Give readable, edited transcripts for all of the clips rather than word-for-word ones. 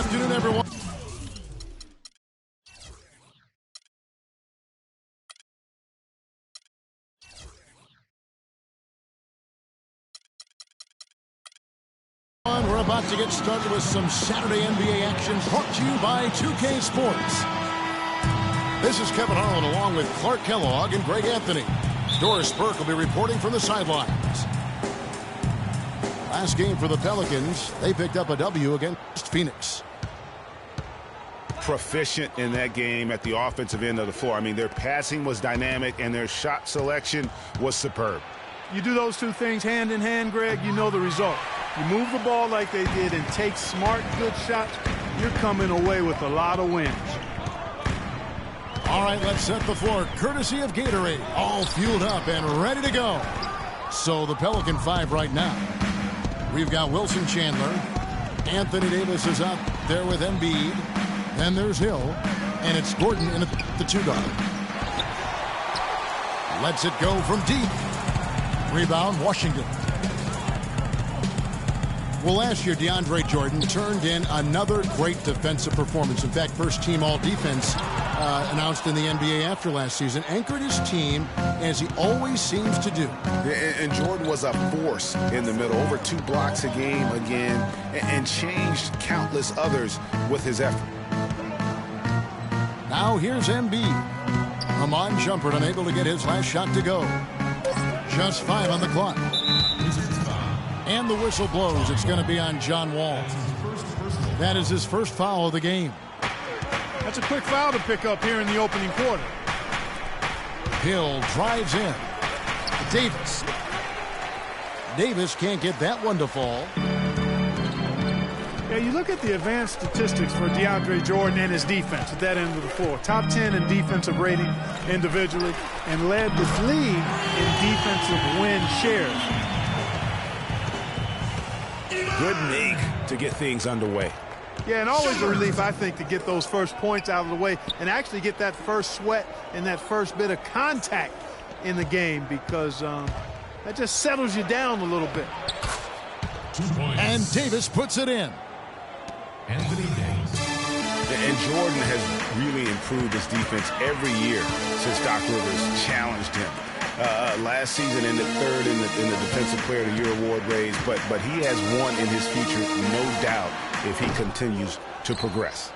afternoon, everyone. We're about to get started with some Saturday NBA action brought to you by 2K Sports. This is Kevin Harlan along with Clark Kellogg and Greg Anthony. Doris Burke will be reporting from the sidelines. Last game for the Pelicans, they picked up a W against Phoenix. Proficient in that game at the offensive end of the floor. I mean, their passing was dynamic and their shot selection was superb. You do those two things hand in hand, Greg, you know the result. You move the ball like they did and take smart, good shots, you're coming away with a lot of wins. All right, let's set the floor. Courtesy of Gatorade, all fueled up and ready to go. So the Pelican 5 right now. We've got Wilson Chandler. Anthony Davis is out there with Embiid. Then there's Hill. And it's Gordon in the 2-guard. Lets it go from deep. Rebound, Washington. Well, last year, DeAndre Jordan turned in another great defensive performance. In fact, first team all-defense announced in the NBA after last season. Anchored his team, as he always seems to do. And Jordan was a force in the middle. Over 2 blocks a game again. And changed countless others with his effort. Now here's Embiid. Amon Shumpert unable to get his last shot to go. Just 5 on the clock. And the whistle blows. It's going to be on John Wall. That is his first foul of the game. That's a quick foul to pick up here in the opening quarter. Hill drives in. Davis. Davis can't get that one to fall. Yeah, you look at the advanced statistics for DeAndre Jordan and his defense at that end of the floor. Top 10 in defensive rating individually and led this league in defensive win shares. Good make to get things underway. Yeah, and always a relief, I think, to get those first points out of the way and actually get that first sweat and that first bit of contact in the game because that just settles you down a little bit. 2 points. And Davis puts it in. Anthony Davis. And Jordan has really improved his defense every year since Doc Rivers challenged him. Last season ended 3rd in the Defensive Player of the Year award race, but he has won in his future, no doubt, if he continues to progress.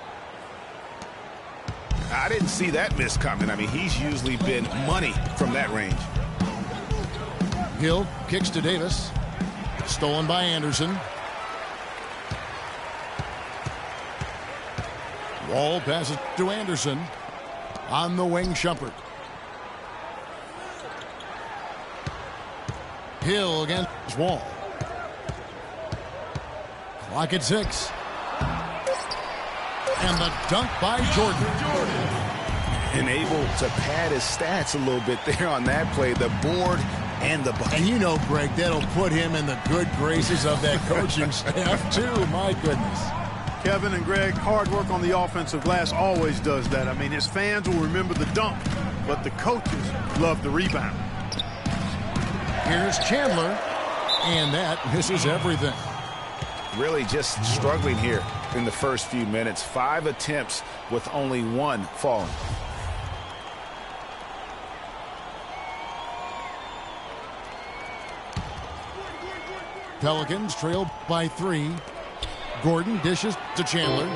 I didn't see that miss coming. I mean, he's usually been money from that range. Hill kicks to Davis. Stolen by Anderson. Wall passes to Anderson. On the wing, Shumpert. Hill against Wall. Clock at 6. And the dunk by Jordan. And able to pad his stats a little bit there on that play. The board and the bucket. And you know, Greg, that'll put him in the good graces of that coaching staff, too. My goodness. Kevin and Greg, hard work on the offensive glass always does that. I mean, his fans will remember the dunk, but the coaches love the rebound. Here's Chandler, and that misses everything. Really just struggling here in the first few minutes. 5 attempts with only 1 falling. Pelicans trail by 3. Gordon dishes to Chandler.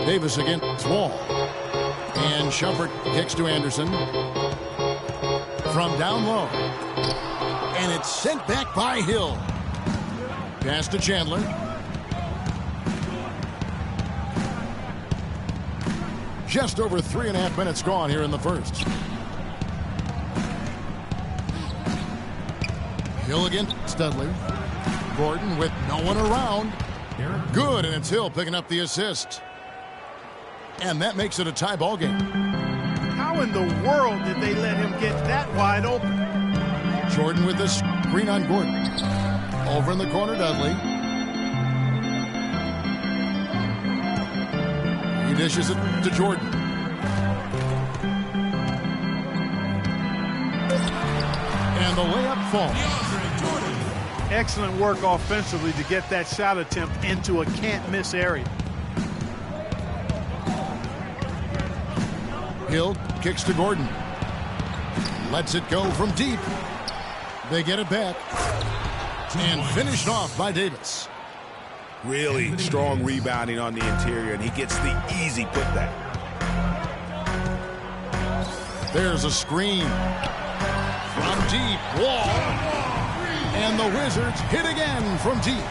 Davis against Wall. And Shumpert kicks to Anderson. From down low. And it's sent back by Hill. Pass to Chandler. Just over 3.5 minutes gone here in the first. Hill against Dudley. Gordon with no one around. Good, and it's Hill picking up the assist. And that makes it a tie ball game. How in the world did they let him get that wide open? Jordan with the screen on Gordon. Over in the corner, Dudley. He dishes it to Jordan. And the layup falls. Excellent work offensively to get that shot attempt into a can't-miss area. Hill kicks to Gordon. Lets it go from deep. They get it back. And finished off by Davis. Really strong rebounding on the interior, and he gets the easy putback. There's a screen. From deep. Wall. And the Wizards hit again from deep.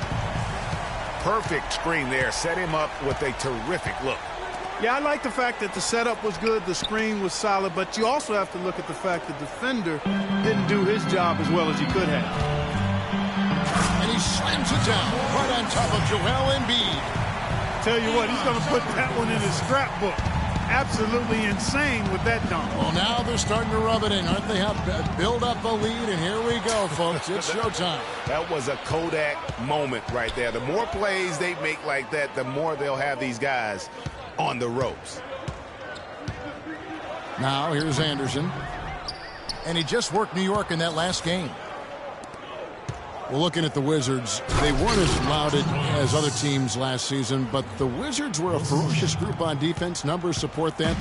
Perfect screen there. Set him up with a terrific look. Yeah, I like the fact that the setup was good, the screen was solid, but you also have to look at the fact that the defender didn't do his job as well as he could have. And he slams it down right on top of Joel Embiid. Tell you what, he's going to put that one in his scrapbook. Absolutely insane with that dunk. Well, now they're starting to rub it in, aren't they? Build up a lead, and here we go, folks. It's showtime. That was a Kodak moment right there. The more plays they make like that, the more they'll have these guys on the ropes. Now here's Anderson. And he just worked New York in that last game. Well, looking at the Wizards, they weren't as lauded as other teams last season, but the Wizards were a ferocious group on defense. Numbers support that.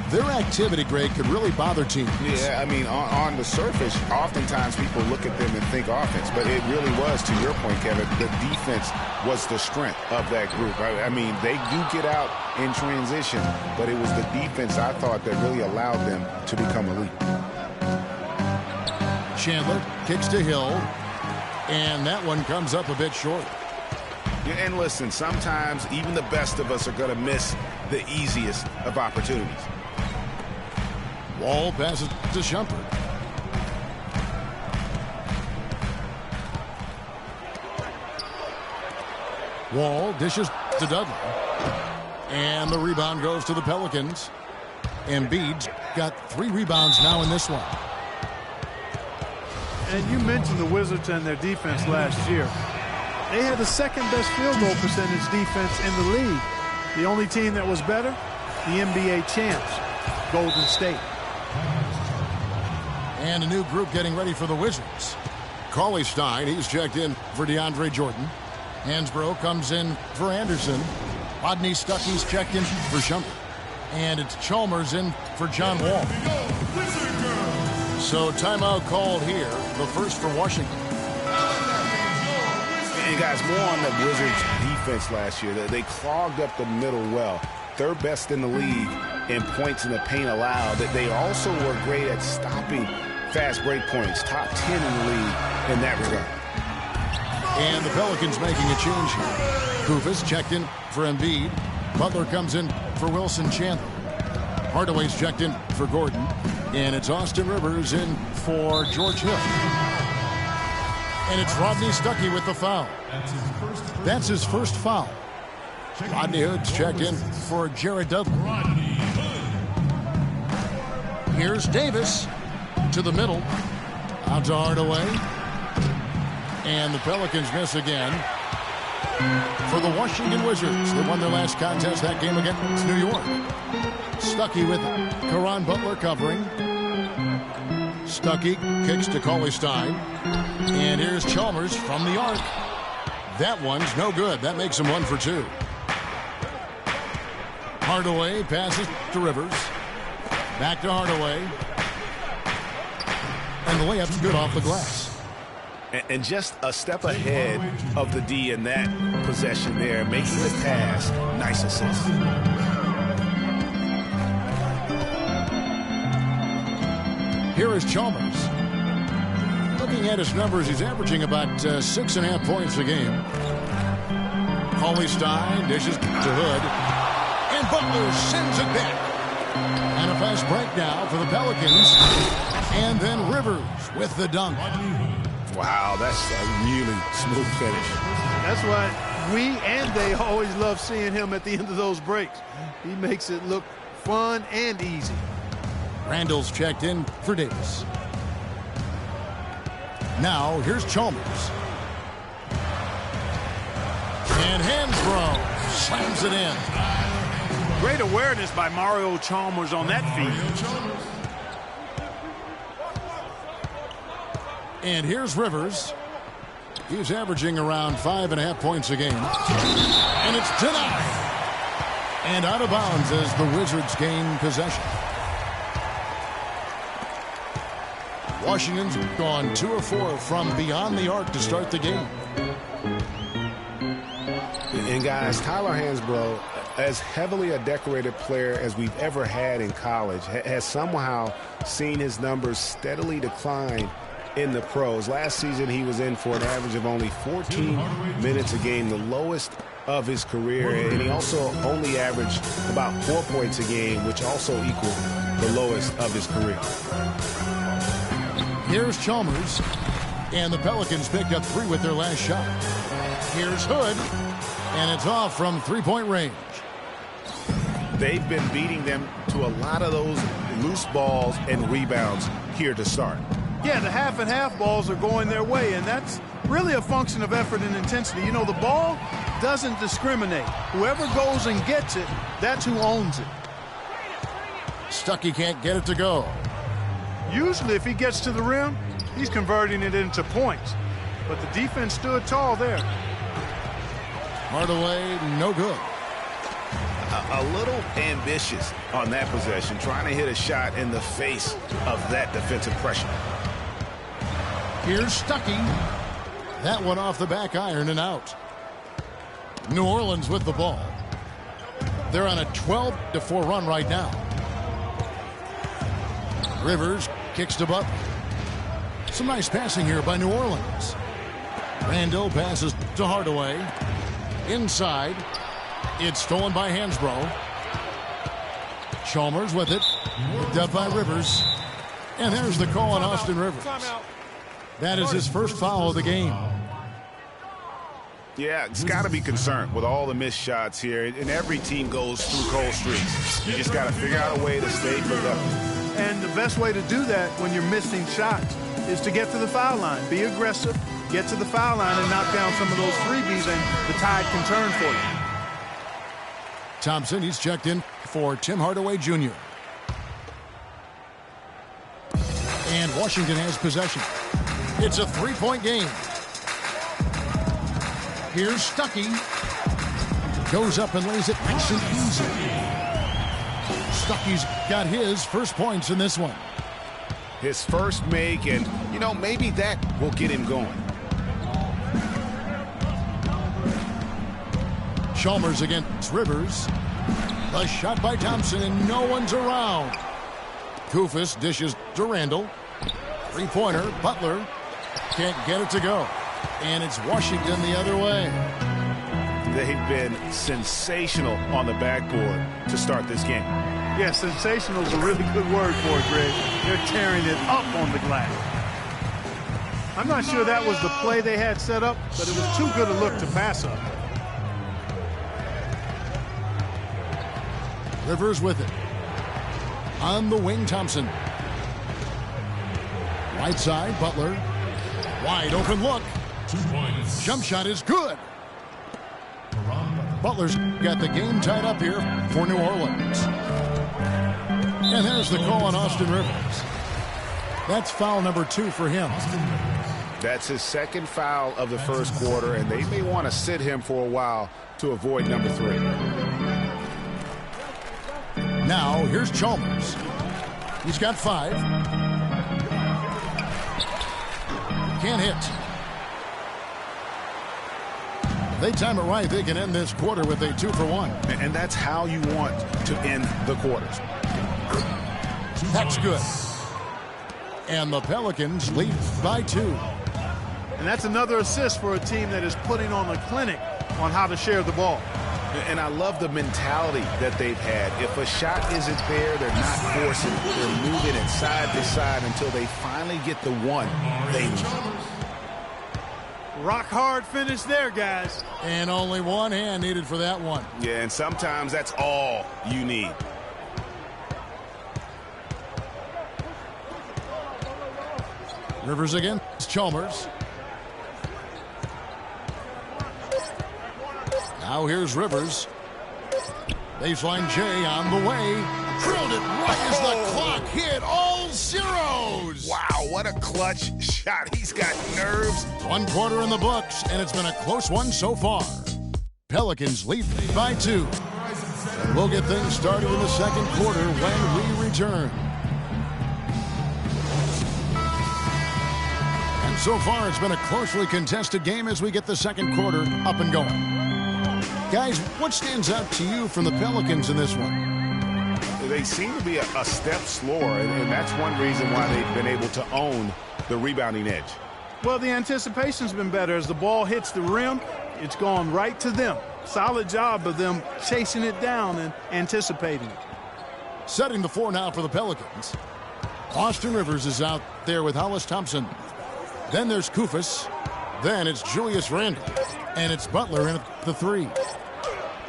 Their activity, Greg, could really bother teams. Yeah, I mean, on the surface, oftentimes people look at them and think offense, but it really was, to your point, Kevin, the defense was the strength of that group. I mean, they do get out in transition, but it was the defense, I thought, that really allowed them to become elite. Chandler kicks to Hill, and that one comes up a bit short. Yeah, and listen, sometimes even the best of us are going to miss the easiest of opportunities. Wall passes to Shumpert. Wall dishes to Dudley. And the rebound goes to the Pelicans. Embiid's got 3 rebounds now in this one. And you mentioned the Wizards and their defense last year. They had the second best field goal percentage defense in the league. The only team that was better, the NBA champs, Golden State. And a new group getting ready for the Wizards. Cauley-Stein, he's checked in for DeAndre Jordan. Hansbrough comes in for Anderson. Rodney Stuckey's checked in for Shumpert. And it's Chalmers in for John Wall. So timeout called here, the first for Washington. And guys, more on the Wizards defense last year. They clogged up the middle well. Third best in the league in points in the paint allowed. They also were great at stopping fast break points. Top 10 in the league in that regard. And the Pelicans making a change here. Kufis checked in for Embiid. Butler comes in for Wilson Chandler. Hardaway's checked in for Gordon. And it's Austin Rivers in for George Hill. And it's Rodney Stuckey with the foul. That's his first foul. Rodney Hood's checked in for Jared Dudley. Here's Davis to the middle. Out to Hardaway. And the Pelicans miss again for the Washington Wizards. They won their last contest, that game against New York. Stuckey with Caron Butler covering. Stuckey kicks to Cauley-Stein. And here's Chalmers from the arc. That one's no good. That makes him 1 for 2. Hardaway passes to Rivers. Back to Hardaway. And the layup's good off the glass. And just a step ahead of the D in that possession there, making the pass. Nice assist. Here is Chalmers. Looking at his numbers, he's averaging about 6.5 points a game. Cauley-Stein dishes to Hood. And Butler sends it back. And a fast break now for the Pelicans. And then Rivers with the dunk. Wow, that's a really smooth finish. That's why we and they always love seeing him at the end of those breaks. He makes it look fun and easy. Randall's checked in for Davis. Now, here's Chalmers. And Hansbrough slams it in. Great awareness by Mario Chalmers on that feed. And here's Rivers. He's averaging around 5.5 points a game. And it's denied. And out of bounds as the Wizards gain possession. Washington's gone 2 of 4 from beyond the arc to start the game. And guys, Tyler Hansbrough, as heavily a decorated player as we've ever had in college, has somehow seen his numbers steadily decline in the pros. Last season, he was in for an average of only 14 minutes a game, the lowest of his career. And he also only averaged about 4 points a game, which also equaled the lowest of his career. Here's Chalmers. And the Pelicans picked up 3 with their last shot. Here's Hood. And it's off from three-point range. They've been beating them to a lot of those loose balls and rebounds here to start. Yeah, the half-and-half balls are going their way, and that's really a function of effort and intensity. You know, the ball doesn't discriminate. Whoever goes and gets it, that's who owns it. Stuckey can't get it to go. Usually, if he gets to the rim, he's converting it into points. But the defense stood tall there. Hardaway, no good. A little ambitious on that possession, trying to hit a shot in the face of that defensive pressure. Here's Stuckey. That one off the back iron and out. New Orleans with the ball. They're on a 12-4 run right now. Rivers kicks to Butler. Some nice passing here by New Orleans. Randall passes to Hardaway. Inside. It's stolen by Hansbrough. Chalmers with it. Picked up by Rivers. And there's the call on Austin Rivers. That is his first foul of the game. Yeah, it's got to be concerned with all the missed shots here. And every team goes through cold streaks. You just got to figure out a way to stay productive. And the best way to do that when you're missing shots is to get to the foul line. Be aggressive, get to the foul line, and knock down some of those freebies, and the tide can turn for you. Thompson, he's checked in for Tim Hardaway Jr. And Washington has possession. It's a three-point game. Here's Stuckey. Goes up and lays it nice and easy. Stuckey's got his first points in this one. His first make, and, you know, maybe that will get him going. Chalmers against Rivers. A shot by Thompson, and no one's around. Koufos dishes to Randall. Three-pointer, Butler. Can't get it to go. And it's Washington the other way. They've been sensational on the backboard to start this game. Yeah, sensational is a really good word for it, Greg. They're tearing it up on the glass. I'm not sure that was the play they had set up, but it was too good a look to pass up. Rivers with it. On the wing, Thompson. Right side, Butler. Wide open look. 2 points. Jump shot is good. Butler's got the game tied up here for New Orleans. And there's the call on Austin Rivers. That's foul number 2 for him. That's his second foul of the first quarter, and they may want to sit him for a while to avoid number 3. Now, here's Chalmers. He's got 5. Can't hit. If they time it right, they can end this quarter with a 2-for-1. And that's how you want to end the quarters. That's good. And the Pelicans lead by 2. And that's another assist for a team that is putting on a clinic on how to share the ball. And I love the mentality that they've had. If a shot isn't there, they're not forcing it. They're moving it side to side until they finally get the one they need. Rock hard finish there, guys. And only one hand needed for that one. Yeah, and sometimes that's all you need. Rivers again. It's Chalmers. Now here's Rivers. Baseline J on the way. Drilled it right as the clock hit all zeros. Wow. Wow, what a clutch shot. He's got nerves. One quarter in the books, and it's been a close one so far. Pelicans lead by 2. And we'll get things started in the second quarter when we return. And so far, it's been a closely contested game as we get the second quarter up and going. Guys, what stands out to you from the Pelicans in this one? They seem to be a step slower, and that's one reason why they've been able to own the rebounding edge. Well, the anticipation's been better. As the ball hits the rim, it's gone right to them. Solid job of them chasing it down and anticipating it. Setting the floor now for the Pelicans. Austin Rivers is out there with Hollis Thompson. Then there's Kufis. Then it's Julius Randle. And it's Butler in at the 3.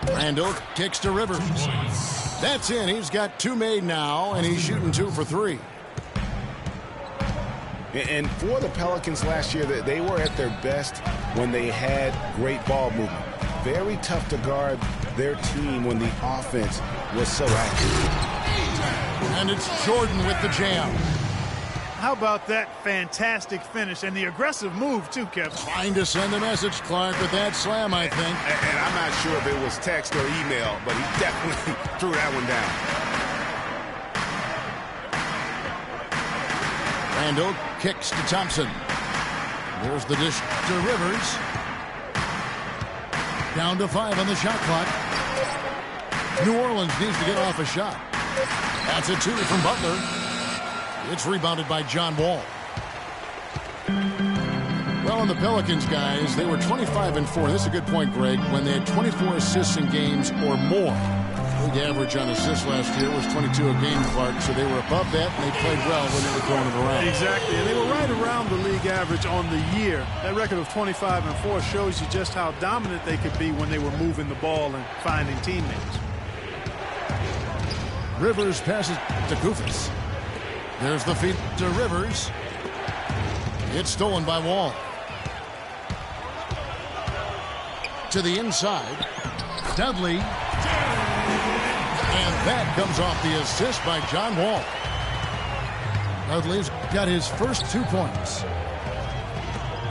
Randle kicks to Rivers. That's in. He's got 2 made now, and he's shooting 2 for 3. And for the Pelicans last year, they were at their best when they had great ball movement. Very tough to guard their team when the offense was so active. And it's Jordan with the jam. How about that fantastic finish and the aggressive move, too, Kevin? Trying to send a message, Clark, with that slam, I think. And I'm not sure if it was text or email, but he definitely threw that one down. Randle kicks to Thompson. There's the dish to Rivers. Down to 5 on the shot clock. New Orleans needs to get off a shot. That's a 2 from Butler. It's rebounded by John Wall. Well, on the Pelicans, guys, they were 25-4. This is a good point, Greg. When they had 24 assists in games or more. The average on assists last year was 22 a game, Clark. So they were above that, and they played well when they were throwing it around. Exactly, and they were right around the league average on the year. That record of 25-4 shows you just how dominant they could be when they were moving the ball and finding teammates. Rivers passes to Kufis. There's the feed to Rivers. It's stolen by Wall. To the inside. Dudley. And that comes off the assist by John Wall. Dudley's got his first 2 points.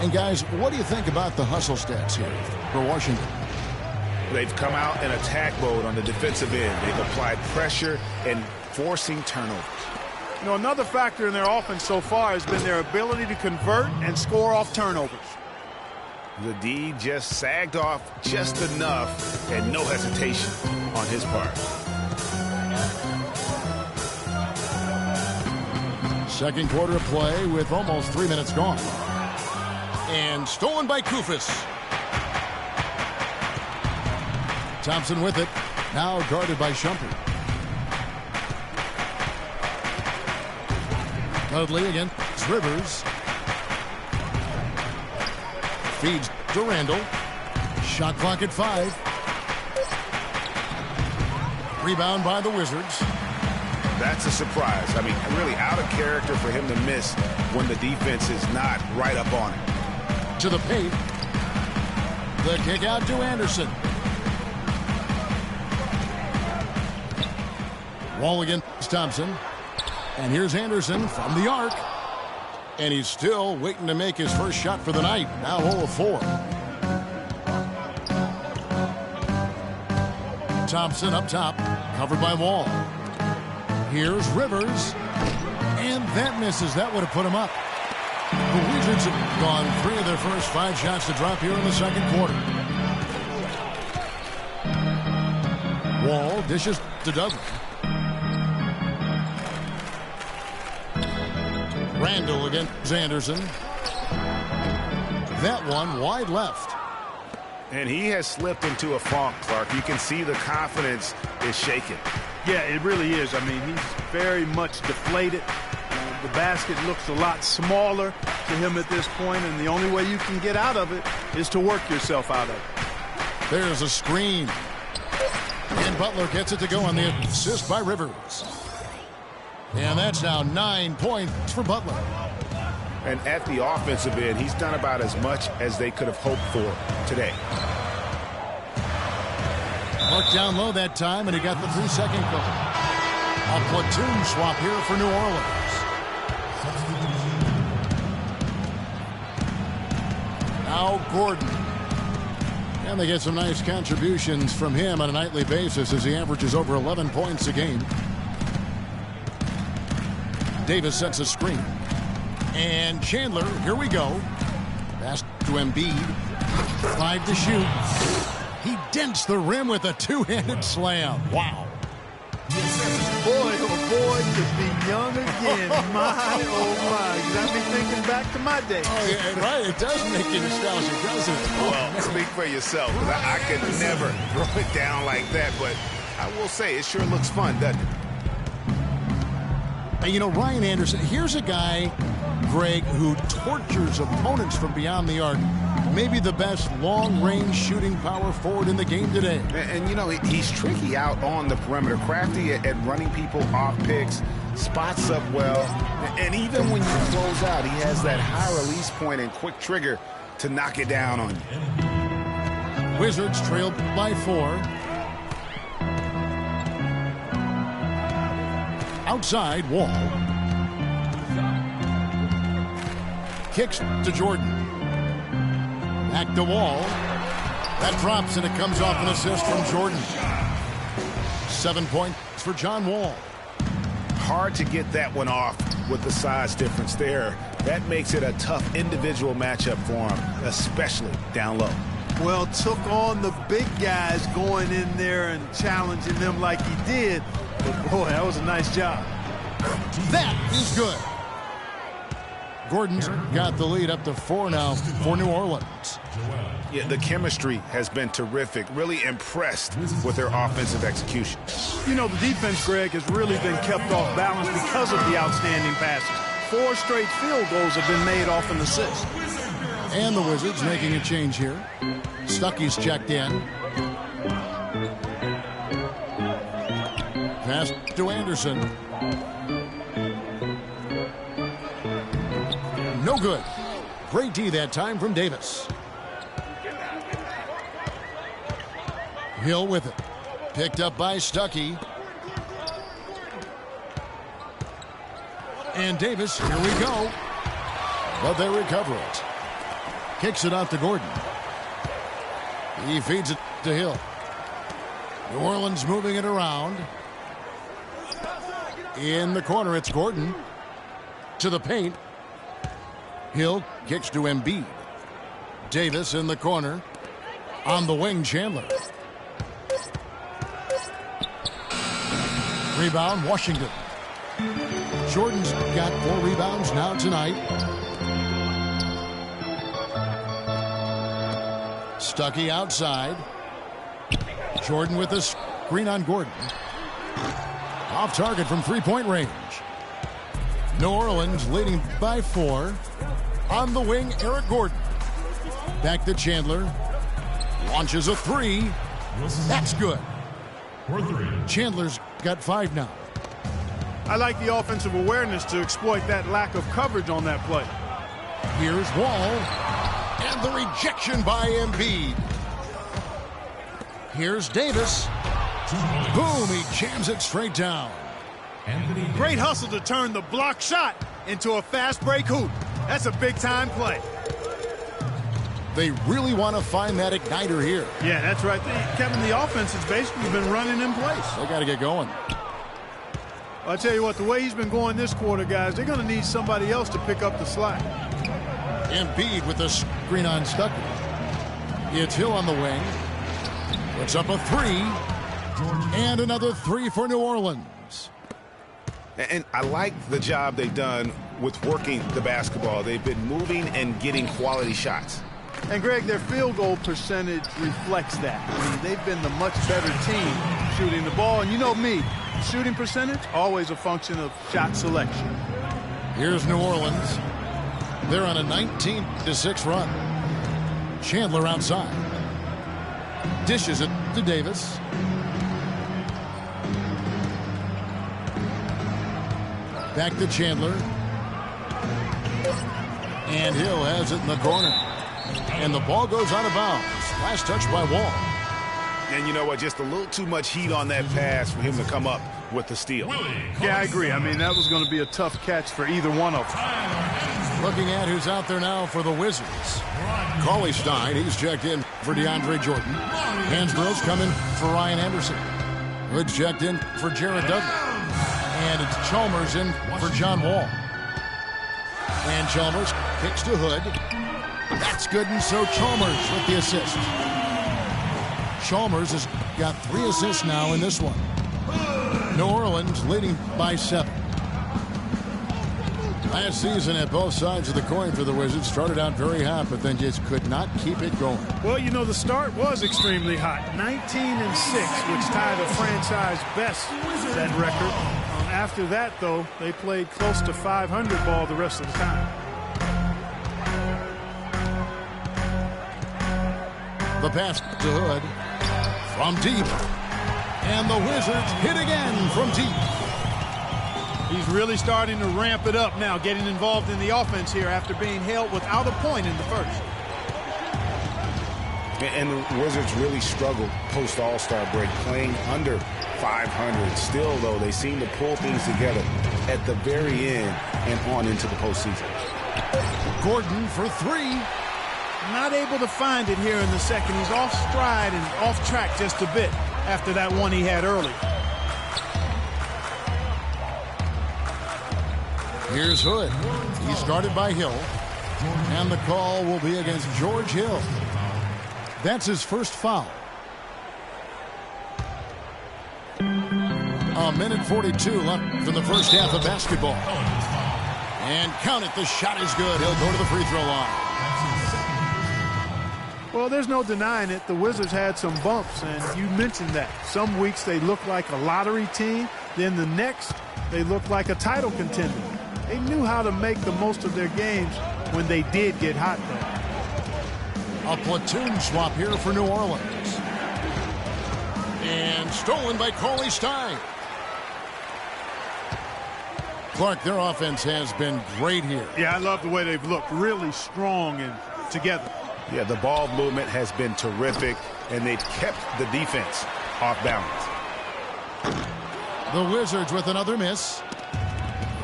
And guys, what do you think about the hustle stats here for Washington? They've come out in attack mode on the defensive end. They've applied pressure and forcing turnovers. You know, another factor in their offense so far has been their ability to convert and score off turnovers. The D just sagged off just enough and no hesitation on his part. Second quarter of play with almost 3 minutes gone. And stolen by Kufis. Thompson with it. Now guarded by Shumpert. Dudley against Rivers. Feeds to Randle. Shot clock at 5. Rebound by the Wizards. That's a surprise. I mean, really out of character for him to miss when the defense is not right up on him. To the paint. The kick out to Anderson. Wall against Thompson. And here's Anderson from the arc. And he's still waiting to make his first shot for the night. Now 0 of 4. Thompson up top. Covered by Wall. Here's Rivers. And that misses. That would have put him up. The Wizards have gone 3 of their first 5 shots to drop here in the second quarter. Wall dishes to Dudley. Randle against Anderson. That one wide left. And he has slipped into a funk, Clark. You can see the confidence is shaken. Yeah, it really is. I mean, he's very much deflated. The basket looks a lot smaller to him at this point, and the only way you can get out of it is to work yourself out of it. There's a screen. And Butler gets it to go on the assist by Rivers. And that's now 9 points for Butler. And at the offensive end, he's done about as much as they could have hoped for today. Mark down low that time, and he got the 3-second goal. A platoon swap here for New Orleans. Now Gordon. And they get some nice contributions from him on a nightly basis as he averages over 11 points a game. Davis sets a screen. And Chandler, here we go. Pass to Embiid. 5 to shoot. He dents the rim with a two-handed slam. Wow. Boy, oh boy, to be young again. My, oh my. You got me thinking back to my day. Oh, yeah, right. It does make you nostalgic, doesn't it? Well, speak for yourself. I could never throw it down like that, but I will say it sure looks fun, doesn't it? And you know, Ryan Anderson, here's a guy, Greg, who tortures opponents from beyond the arc. Maybe the best long-range shooting power forward in the game today. And you know, he's tricky out on the perimeter, crafty at running people off picks, spots up well, and even when you close out, he has that high release point and quick trigger to knock it down on you. Wizards trail by 4. Outside, Wall. Kicks to Jordan. Back to Wall. That drops and it comes off an assist from Jordan. 7 points for John Wall. Hard to get that one off with the size difference there. That makes it a tough individual matchup for him, especially down low. Well, took on the big guys going in there and challenging them like he did. But boy, that was a nice job. That is good. Gordon's got the lead up to 4 now for New Orleans. Yeah, the chemistry has been terrific. Really impressed with their offensive execution. You know, the defense, Greg, has really been kept off balance because of the outstanding passes. 4 straight field goals have been made off an assist. And the Wizards making a change here. Stuckey's checked in. Pass to Anderson. No good. Great D that time from Davis. Hill with it. Picked up by Stuckey. And Davis, here we go. But they recover it. Kicks it out to Gordon. He feeds it to Hill. New Orleans moving it around. In the corner, it's Gordon. To the paint. Hill kicks to Embiid. Davis in the corner. On the wing, Chandler. Rebound, Washington. Jordan's got 4 rebounds now tonight. Stuckey outside. Jordan with the screen on Gordon. Off target from three-point range. New Orleans leading by 4. On the wing, Eric Gordon. Back to Chandler. Launches a 3. That's good. Chandler's got 5 now. I like the offensive awareness to exploit that lack of coverage on that play. Here's Wall. And the rejection by Embiid. Here's Davis. Boom, he jams it straight down. Great hustle to turn the block shot into a fast break hoop. That's a big-time play. They really want to find that igniter here. Yeah, that's right. Kevin, the offense has basically been running in place. They got to get going. Well, I tell you what, the way he's been going this quarter, guys, they're going to need somebody else to pick up the slack. Embiid with the screen on Stuckey. It's Hill on the wing. Puts up a 3. And another 3 for New Orleans. And I like the job they've done with working the basketball. They've been moving and getting quality shots. And, Greg, their field goal percentage reflects that. I mean, they've been the much better team shooting the ball. And you know me, shooting percentage, always a function of shot selection. Here's New Orleans. They're on a 19-6 run. Chandler outside. Dishes it to Davis. Back to Chandler. And Hill has it in the corner. And the ball goes out of bounds. Last touch by Wall. And you know what? Just a little too much heat on that pass for him to come up with the steal. Yeah, I agree. I mean, that was going to be a tough catch for either one of them. Looking at who's out there now for the Wizards. Cauley Stein, he's checked in for DeAndre Jordan. Hansbrough's coming for Ryan Anderson. Hood's checked in for Jared Dudley. And it's Chalmers in for John Wall. And Chalmers kicks to Hood. That's good, and so Chalmers with the assist. Chalmers has got 3 assists now in this one. New Orleans leading by 7. Last season at both sides of the coin for the Wizards started out very hot, but then just could not keep it going. Well, you know, the start was extremely hot. 19-6, which tied a franchise best that record. After that, though, they played close to 500 ball the rest of the time. The pass to Hood from deep. And the Wizards hit again from deep. He's really starting to ramp it up now, getting involved in the offense here after being held without a point in the first. And the Wizards really struggled post All-Star break, playing under 500. Still, though, they seem to pull things together at the very end and on into the postseason. Gordon for 3. Not able to find it here in the second. He's off stride and off track just a bit after that one he had early. Here's Hood. He's guarded by Hill. And the call will be against George Hill. That's his first foul. A minute 42 left in the first half of basketball. And count it, the shot is good. He'll go to the free throw line. Well, there's no denying it. The Wizards had some bumps, and you mentioned that. Some weeks they look like a lottery team. Then the next, they look like a title contender. They knew how to make the most of their games when they did get hot, though. A platoon swap here for New Orleans. And stolen by Cauley Stein. Clark, their offense has been great here. Yeah, I love the way they've looked. Really strong and together. Yeah, the ball movement has been terrific, and they've kept the defense off balance. The Wizards with another miss.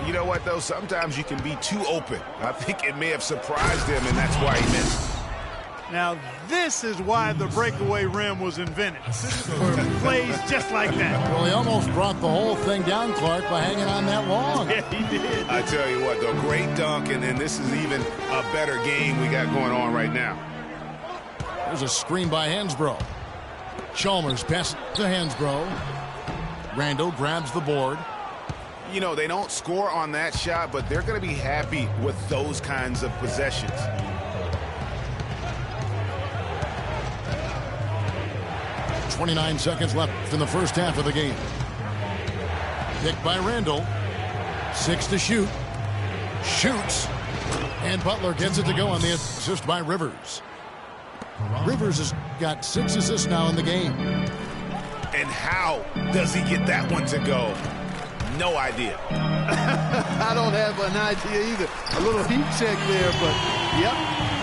You know what, though? Sometimes you can be too open. I think it may have surprised him, and that's why he missed. Now, this is why the breakaway rim was invented. For plays just like that. Well, he almost brought the whole thing down, Clark, by hanging on that long. Yeah, he did. I tell you what, though, great dunk, and this is even a better game we got going on right now. There's a screen by Hansbrough. Chalmers passes to Hansbrough. Randall grabs the board. You know, they don't score on that shot, but they're going to be happy with those kinds of possessions. .29 seconds left in the first half of the game. Picked by Randall. 6 to shoot. Shoots. And Butler gets it to go on the assist by Rivers. Rivers has got 6 assists now in the game. And how does he get that one to go? No idea. I don't have an idea either. A little heat check there, but yep,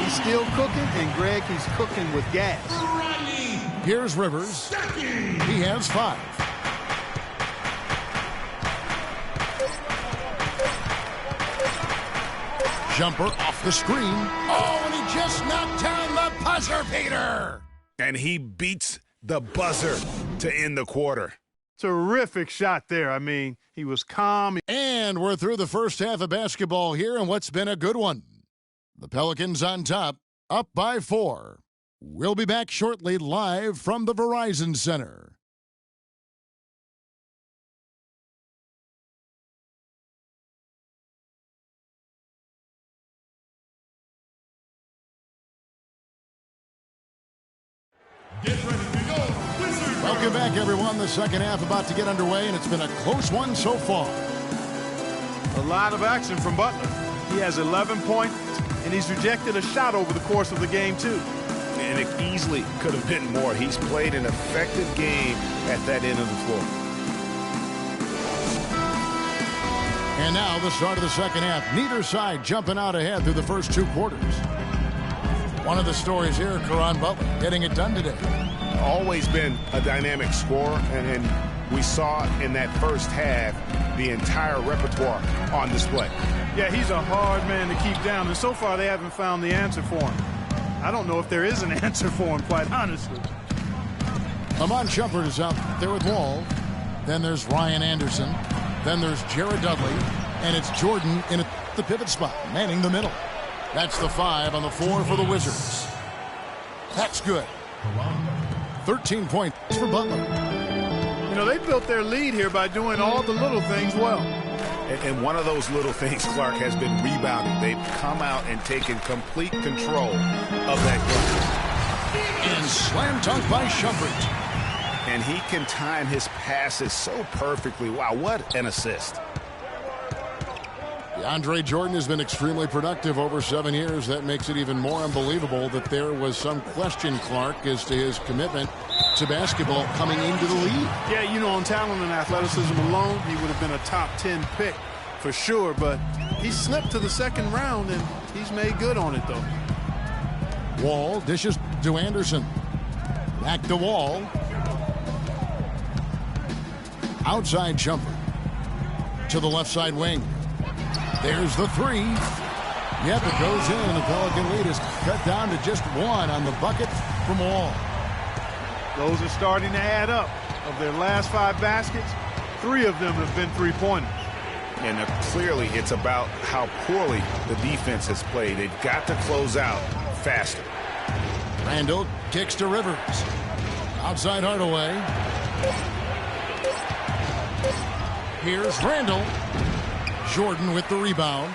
he's still cooking. And Greg, he's cooking with gas. Here's Rivers. He has 5. Jumper off the screen. Oh, and he just knocked down the buzzer beater. And he beats the buzzer to end the quarter. Terrific shot there. I mean, he was calm. And we're through the first half of basketball here, and what's been a good one. The Pelicans on top, up by 4. We'll be back shortly live from the Verizon Center. Get ready to go, Wizards! Welcome back, everyone. The second half about to get underway, and it's been a close one so far. A lot of action from Butler. He has 11 points, and he's rejected a shot over the course of the game, too. And it easily could have been more. He's played an effective game at that end of the floor. And now the start of the second half. Neither side jumping out ahead through the first 2 quarters. One of the stories here, Caron Butler getting it done today. Always been a dynamic scorer, and we saw in that first half the entire repertoire on display. Yeah, he's a hard man to keep down, and so far they haven't found the answer for him. I don't know if there is an answer for him, quite honestly. Amon Shumpert is out there with Wall. Then there's Ryan Anderson. Then there's Jared Dudley. And it's Jordan in the pivot spot, manning the middle. That's the 5 on the 4 for the Wizards. That's good. 13 points for Butler. You know, they built their lead here by doing all the little things well. And one of those little things, Clark, has been rebounding. They've come out and taken complete control of that game. And slam dunk by Shumpert. And he can time his passes so perfectly. Wow, what an assist. DeAndre Jordan has been extremely productive over 7 years. That makes it even more unbelievable that there was some question, Clark, as to his commitment to basketball coming into the league. Yeah, you know, on talent and athleticism alone, he would have been a top 10 pick for sure, but he slipped to the second round, and he's made good on it, though. Wall dishes to Anderson. Back to Wall. Outside Shumpert. To the left side wing. There's the 3. Yep, it goes in. The Pelican lead is cut down to just 1 on the bucket from Wall. Those are starting to add up. Of their last 5 baskets, 3 of them have been three-pointers. And clearly it's about how poorly the defense has played. They've got to close out faster. Randall kicks to Rivers. Outside Hardaway. Here's Randall. Jordan with the rebound.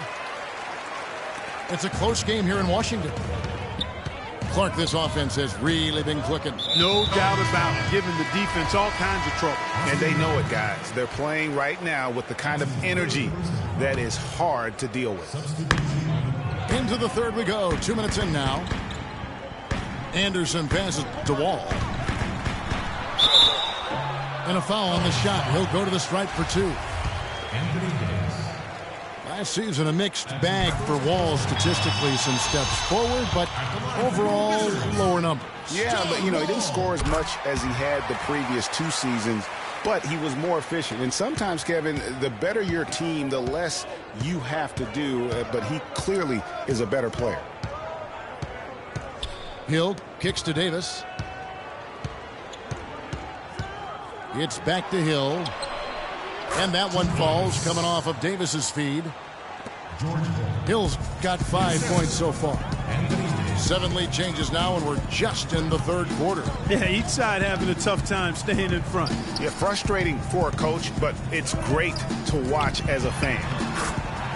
It's a close game here in Washington. Clark, this offense has really been clicking. No doubt about it, giving the defense all kinds of trouble. And they know it, guys. They're playing right now with the kind of energy that is hard to deal with. Into the third we go. 2 minutes in now. Anderson passes to Wall. And a foul on the shot. He'll go to the stripe for 2. Last season, a mixed bag for Wall statistically. Some steps forward, but overall, lower numbers. Yeah, but, you know, he didn't score as much as he had the previous 2 seasons, but he was more efficient. And sometimes, Kevin, the better your team, the less you have to do, but he clearly is a better player. Hill kicks to Davis. It's back to Hill. And that one falls coming off of Davis's feed. Hill's got 5 points so far. 7 lead changes now, and we're just in the third quarter. Yeah, each side having a tough time staying in front. Yeah, frustrating for a coach, but it's great to watch as a fan.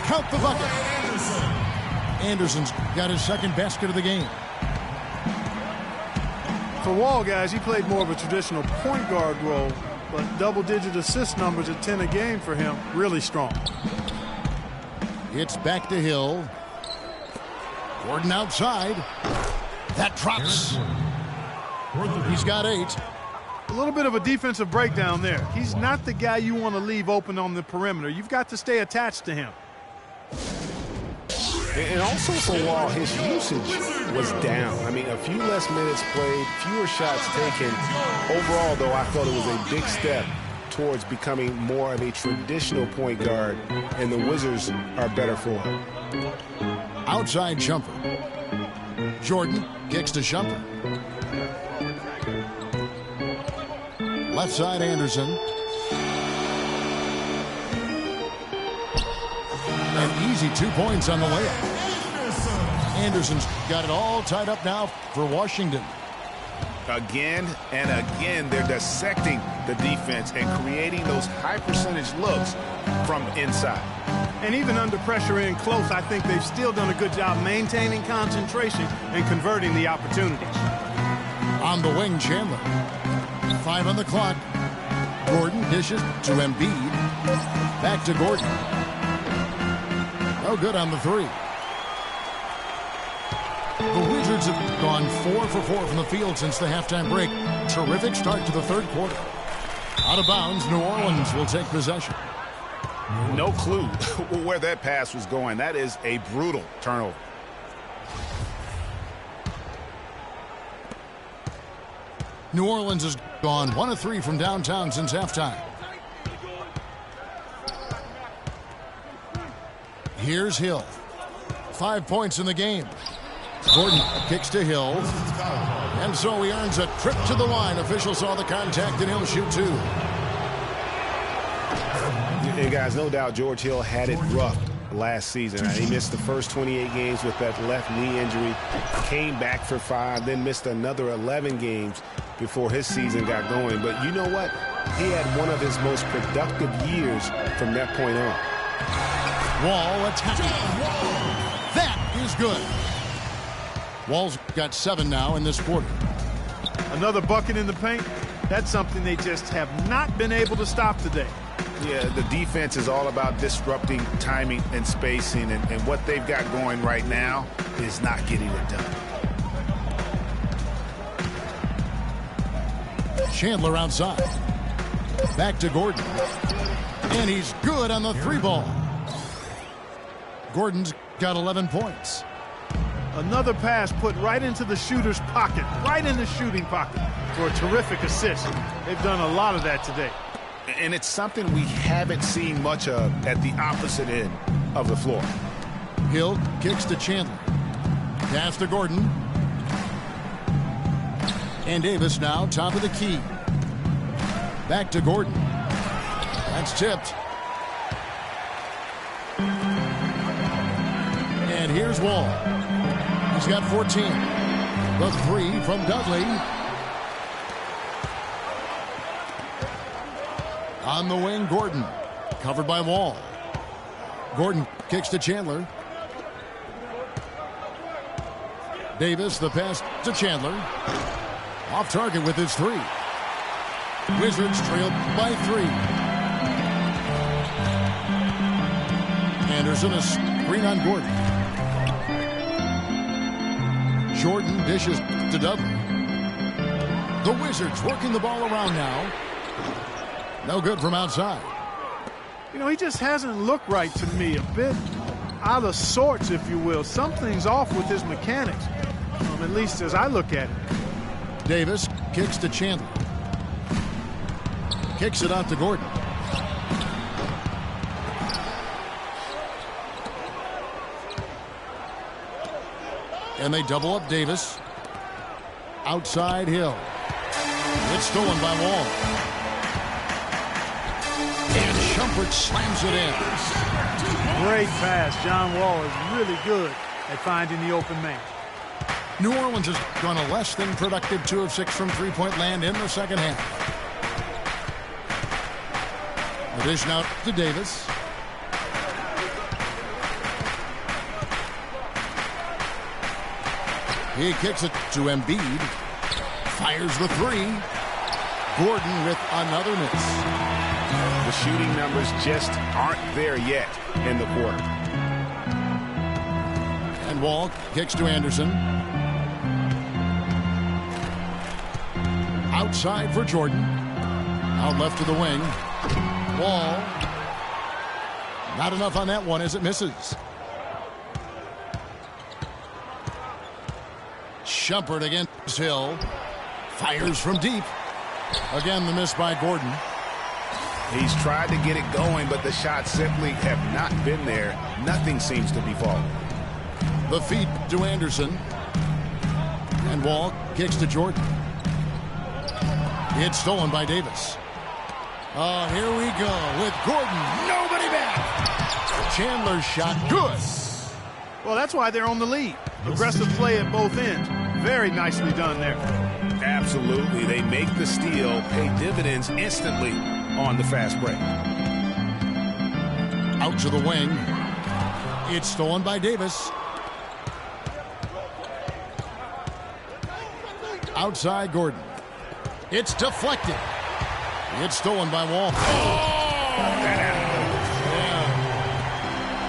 Count the bucket. Anderson's got his second basket of the game. For Wall, guys, he played more of a traditional point guard role, but double-digit assist numbers at 10 a game for him, really strong. It's back to Hill. Gordon outside. That drops. He's got 8. A little bit of a defensive breakdown there. He's not the guy you want to leave open on the perimeter. You've got to stay attached to him. And also for Wall, his usage was down. I mean, a few less minutes played, fewer shots taken. Overall, though, I thought it was a big step towards becoming more of a traditional point guard, and the Wizards are better for him. Outside Shumpert. Jordan kicks to Shumpert. Left side Anderson. An easy 2 points on the layup. Anderson's got it all tied up now for Washington. Again and again, they're dissecting the defense and creating those high percentage looks from inside. And even under pressure in close, I think they've still done a good job maintaining concentration and converting the opportunities. On the wing, Chandler. 5 on the clock. Gordon dishes to Embiid. Back to Gordon. No good on the 3. The Wizards have gone 4 for 4 from the field since the halftime break. Terrific start to the third quarter. Out of bounds, New Orleans will take possession. No clue where that pass was going. That is a brutal turnover. New Orleans has gone 1 of 3 from downtown since halftime. Here's Hill. 5 points in the game. Gordon kicks to Hill. And so he earns a trip to the line. Officials saw the contact and he'll shoot two. And guys, no doubt George Hill had it rough last season. He missed the first 28 games with that left knee injury. Came back for 5, then missed another 11 games before his season got going. But you know what? He had one of his most productive years from that point on. Wall attacking. That is good. Wall's got 7 now in this quarter. Another bucket in the paint. That's something they just have not been able to stop today. Yeah, the defense is all about disrupting timing and spacing, and what they've got going right now is not getting it done. Chandler outside. Back to Gordon. And he's good on the 3-ball. Gordon's got 11 points. Another pass put right into the shooter's pocket, right in the shooting pocket for a terrific assist. They've done a lot of that today. And it's something we haven't seen much of at the opposite end of the floor. Hill kicks to Chandler. Pass to Gordon. And Davis now top of the key. Back to Gordon. That's tipped. And here's Wall. He's got 14. The 3 from Dudley. On the wing, Gordon. Covered by Wall. Gordon kicks to Chandler. Davis, the pass to Chandler. Off target with his 3. Wizards trail by 3. Anderson, a screen on Gordon. Jordan dishes to Dudley. The Wizards working the ball around now. No good from outside. You know, he just hasn't looked right to me. A bit out of sorts, if you will. Something's off with his mechanics, at least as I look at it. Davis kicks to Chandler. Kicks it out to Gordon. And they double up Davis. Outside Hill. It's stolen by Wall. And Shumpert slams it in. Great pass. John Wall is really good at finding the open man. New Orleans has gone a less than productive 2 of 6 from three-point land in the second half. A dish now to Davis. He kicks it to Embiid. Fires the 3. Gordon with another miss. The shooting numbers just aren't there yet in the quarter. And Wall kicks to Anderson. Outside for Jordan. Out left to the wing. Wall. Not enough on that one as it misses. Shumpert against Hill. Fires from deep. Again, the miss by Gordon. He's tried to get it going, but the shots simply have not been there. Nothing seems to be falling. The feed to Anderson. And Wall kicks to Jordan. It's stolen by Davis. Oh, here we go with Gordon. Nobody back. Chandler's shot good. Well, that's why they're on the lead. Aggressive play at both ends. Very nicely done there. Absolutely. They make the steal, pay dividends instantly on the fast break. Out to the wing. It's stolen by Davis. Outside Gordon. It's deflected. It's stolen by Wall.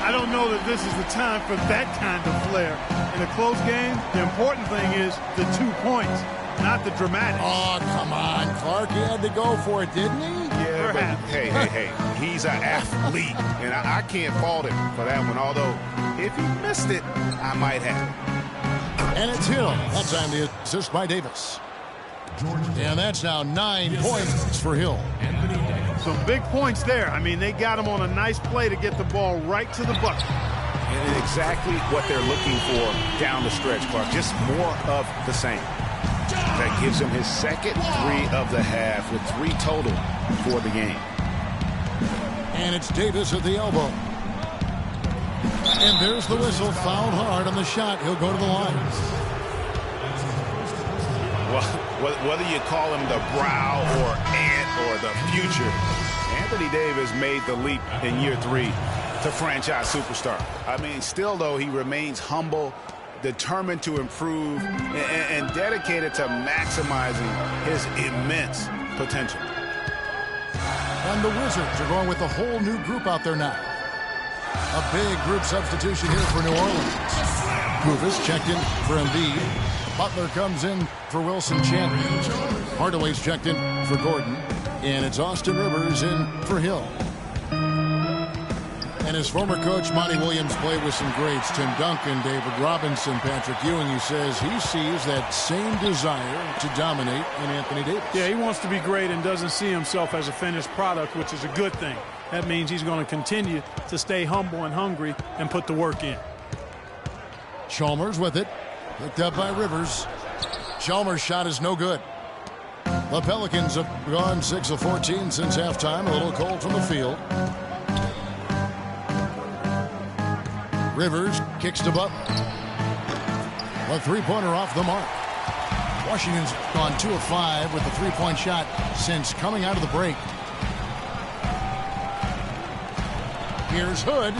I don't know that this is the time for that kind of flair. In a close game, the important thing is the 2 points, not the dramatics. Oh, come on. Clark, he had to go for it, didn't he? Yeah, but hey, he's an athlete, and I can't fault him for that one, although if he missed it, I might have. And it's Hill. That time the assist by Davis. And that's now 9 points for Hill. Some big points there. I mean, they got him on a nice play to get the ball right to the bucket. And exactly what they're looking for down the stretch, Clark. Just more of the same. That gives him his second 3 of the half with 3 total for the game. And it's Davis at the elbow. And there's the whistle. Fouled hard on the shot. He'll go to the line. Well, whether you call him the brow or ant or the future, Anthony Davis made the leap in year 3 to franchise superstar. I mean, still, though, he remains humble, determined to improve, and dedicated to maximizing his immense potential. And the Wizards are going with a whole new group out there now. A big group substitution here for New Orleans. Kufis checked in for Embiid. Butler comes in for Wilson Chandler. Hardaway's checked in for Gordon. And it's Austin Rivers in for Hill. And his former coach, Monty Williams, played with some greats. Tim Duncan, David Robinson, Patrick Ewing. He says he sees that same desire to dominate in Anthony Davis. Yeah, he wants to be great and doesn't see himself as a finished product, which is a good thing. That means he's going to continue to stay humble and hungry and put the work in. Chalmers with it. Picked up by Rivers. Chalmers' shot is no good. The Pelicans have gone 6 of 14 since halftime. A little cold from the field. Rivers kicks to Butler. A three-pointer off the mark. Washington's gone 2 of 5 with the three-point shot since coming out of the break. Here's Hood.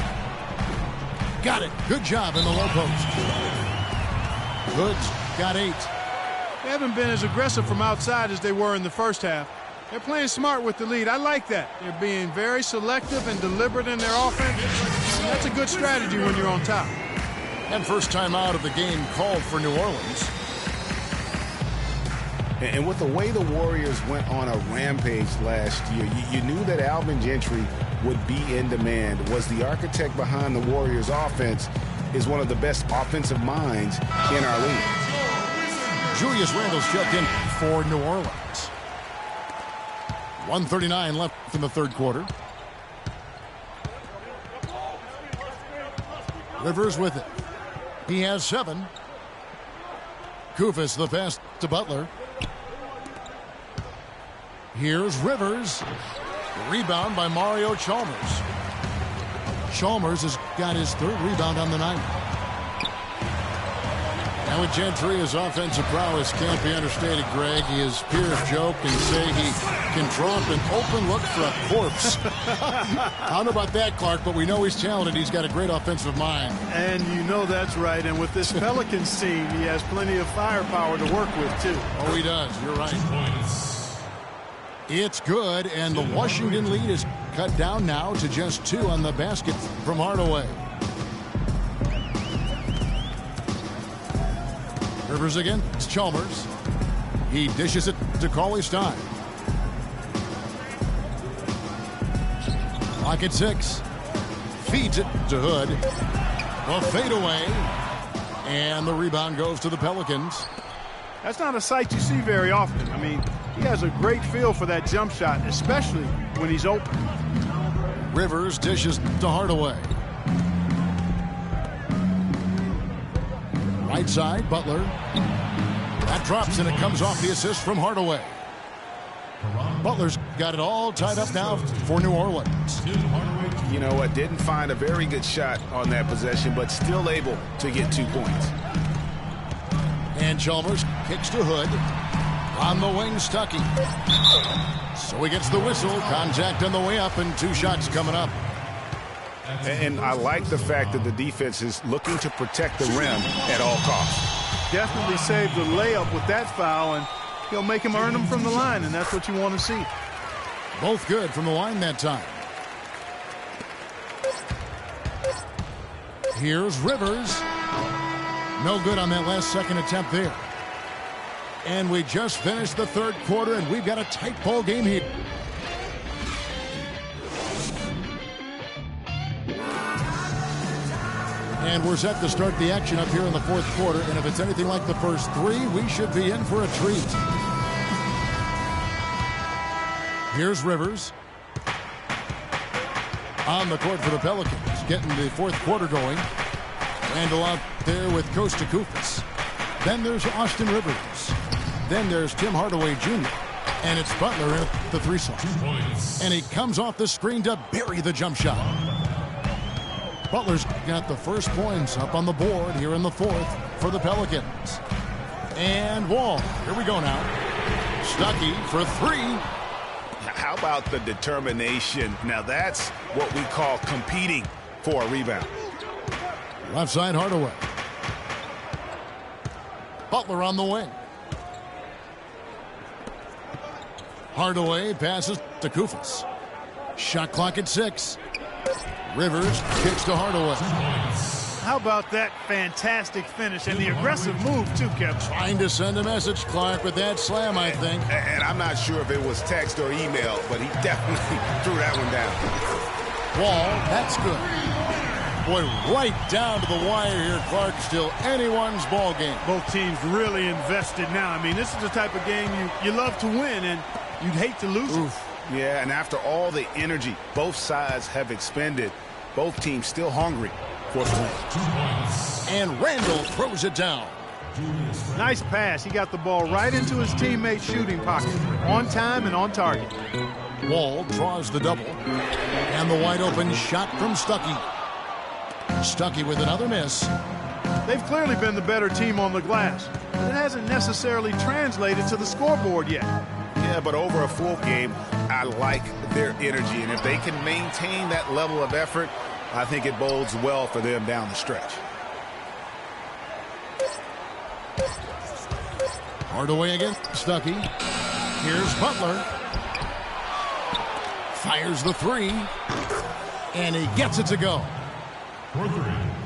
Got it. Good job in the low post. Hood's got 8. They haven't been as aggressive from outside as they were in the first half. They're playing smart with the lead. I like that. They're being very selective and deliberate in their offense. And that's a good strategy when you're on top. And first time out of the game called for New Orleans. And with the way the Warriors went on a rampage last year, you knew that Alvin Gentry would be in demand. Was the architect behind the Warriors' offense, is one of the best offensive minds in our league. Julius Randle's checked in for New Orleans. 1:39 left in the third quarter. Rivers with it. He has 7. Kufis the pass to Butler. Here's Rivers. Rebound by Mario Chalmers. Chalmers has got his 3rd rebound on the night. Now with Gentry, his offensive prowess can't be understated, Greg. His peers joke and say he can draw up an open look for a corpse. I don't know about that, Clark, but we know he's talented. He's got a great offensive mind. And you know that's right. And with this Pelicans team, he has plenty of firepower to work with, too. Oh, he does. You're right. It's good, and the Washington lead is cut down now to just 2 on the basket from Hardaway. Rivers again. It's Chalmers. He dishes it to Cauley Stein. Clock at 6. Feeds it to Hood. A fadeaway. And the rebound goes to the Pelicans. That's not a sight you see very often. I mean, he has a great feel for that jump shot, especially when he's open. Rivers dishes to Hardaway. Right side, Butler. That drops, and it comes off the assist from Hardaway. Butler's got it all tied up now for New Orleans. You know what? Didn't find a very good shot on that possession, but still able to get 2 points. And Chalmers kicks to Hood. On the wing, Stuckey. So he gets the whistle. Contact on the way up, and 2 shots coming up. And I like the fact that the defense is looking to protect the rim at all costs. Definitely saved the layup with that foul, and he'll make him earn them from the line, and that's what you want to see. Both good from the line that time. Here's Rivers. No good on that last second attempt there. And we just finished the third quarter, and we've got a tight ball game here. And we're set to start the action up here in the fourth quarter. And if it's anything like the first 3, we should be in for a treat. Here's Rivers. On the court for the Pelicans, getting the fourth quarter going. Randall out there with Costa Koufos. Then there's Austin Rivers. Then there's Tim Hardaway Jr. And it's Butler in the three-slot. And he comes off the screen to bury the jump shot. Butler's got the first points up on the board here in the fourth for the Pelicans. And Wall. Here we go now. Stuckey for three. How about the determination? Now that's what we call competing for a rebound. Left side Hardaway. Butler on the wing. Hardaway passes to Koufos. Shot clock at 6. Rivers kicks to Hardaway. How about that fantastic finish and the aggressive move, too, Kevin? Trying to send a message, Clark, with that slam, I think. And I'm not sure if it was text or email, but he definitely threw that one down. Wall, that's good. Boy, right down to the wire here, Clark. Still anyone's ball game. Both teams really invested now. I mean, this is the type of game you love to win, and you'd hate to lose it. Yeah, and after all the energy both sides have expended, both teams still hungry for the win. And Randall throws it down. Nice pass. He got the ball right into his teammate's shooting pocket. On time and on target. Wall draws the double. And the wide open shot from Stuckey. Stuckey with another miss. They've clearly been the better team on the glass. But it hasn't necessarily translated to the scoreboard yet. Yeah, but over a full game, I like their energy. And if they can maintain that level of effort, I think it bodes well for them down the stretch. Hardaway again. Stuckey. Here's Butler. Fires the three. And he gets it to go.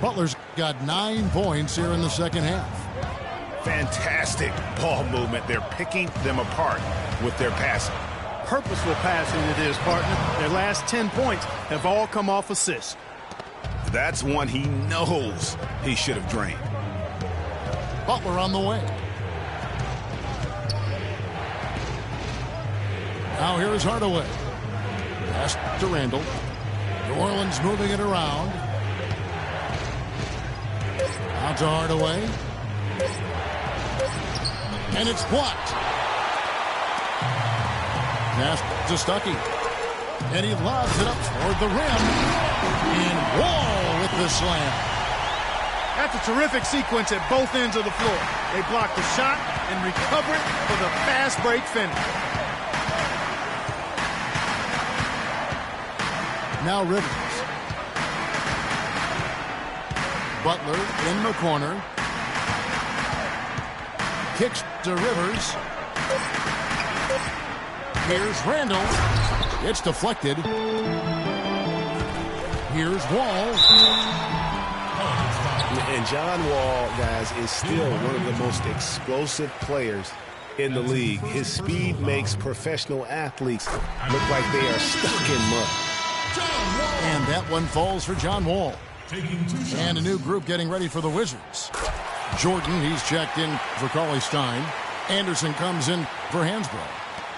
Butler's got 9 points here in the second half. Fantastic ball movement. They're picking them apart with their passing. Purposeful passing it is, partner. Their last 10 points have all come off assists. That's one he knows he should have drained. Butler on the way. Now here's Hardaway. Pass to Randall. New Orleans moving it around. Out to Hardaway. And it's blocked. Pass to Stuckey. And he lobs it up toward the rim. And Wall with the slam. That's a terrific sequence at both ends of the floor. They block the shot and recover it for the fast break finish. Now Rivers. Butler in the corner. Kicks to Rivers. Here's Randall. It's deflected. Here's Wall. And John Wall, guys, is still one of the most explosive players in the league. His speed makes professional athletes look like they are stuck in mud. And that one falls for John Wall. And a new group getting ready for the Wizards. Jordan, he's checked in for Cauley-Stein. Anderson comes in for Hansbrough.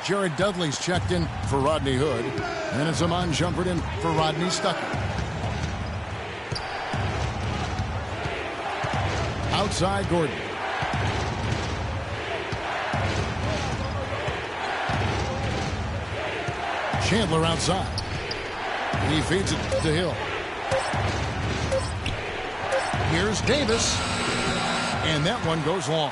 Jared Dudley's checked in for Rodney Hood. And it's Amon Shumpert in for Rodney Stuckey. Outside Gordon. Chandler outside. He feeds it to Hill. Here's Davis. And that one goes long.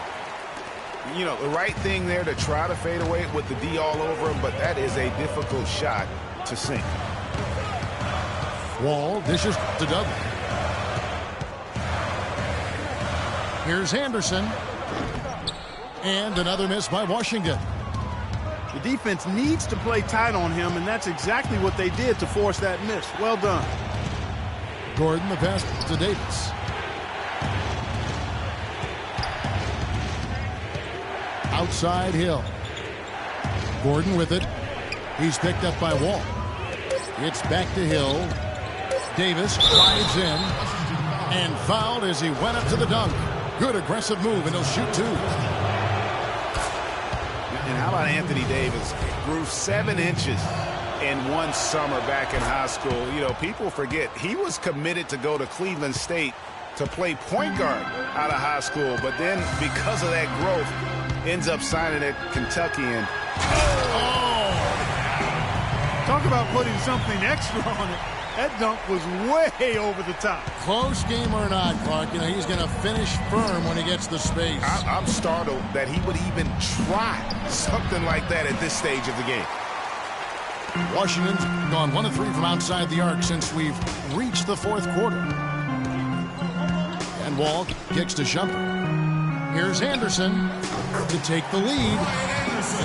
You know, the right thing there to try to fade away with the D all over him, but that is a difficult shot to sink. Wall dishes to Dudley. Here's Anderson. And another miss by Washington. The defense needs to play tight on him, and that's exactly what they did to force that miss. Well done. Gordon, the pass to Davis. Outside Hill. Gordon with it. He's picked up by Wall. It's back to Hill. Davis slides in and fouled as he went up to the dunk. Good aggressive move, and he'll shoot two. And how about Anthony Davis? Grew 7 inches in one summer back in high school. You know, people forget he was committed to go to Cleveland State to play point guard out of high school, but then because of that growth, ends up signing at Kentucky. And talk about putting something extra on it. That dunk was way over the top. Close game or not, Clark, he's going to finish firm when he gets the space. I'm startled that he would even try something like that at this stage of the game. Washington's gone 1 of 3 from outside the arc since we've reached the fourth quarter. And Wall kicks to Shumpert. Here's Anderson to take the lead,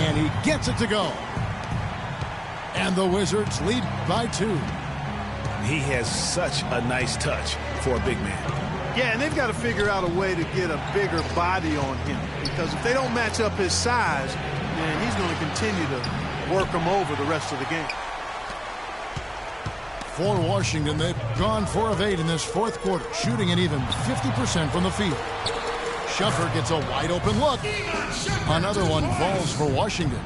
and he gets it to go. And the Wizards lead by 2. He has such a nice touch for a big man. Yeah, and they've got to figure out a way to get a bigger body on him, because if they don't match up his size, man, he's going to continue to work them over the rest of the game. For Washington, they've gone 4 of 8 in this fourth quarter, shooting an even 50% from the field. Shumpert gets a wide open look. Another one falls for Washington.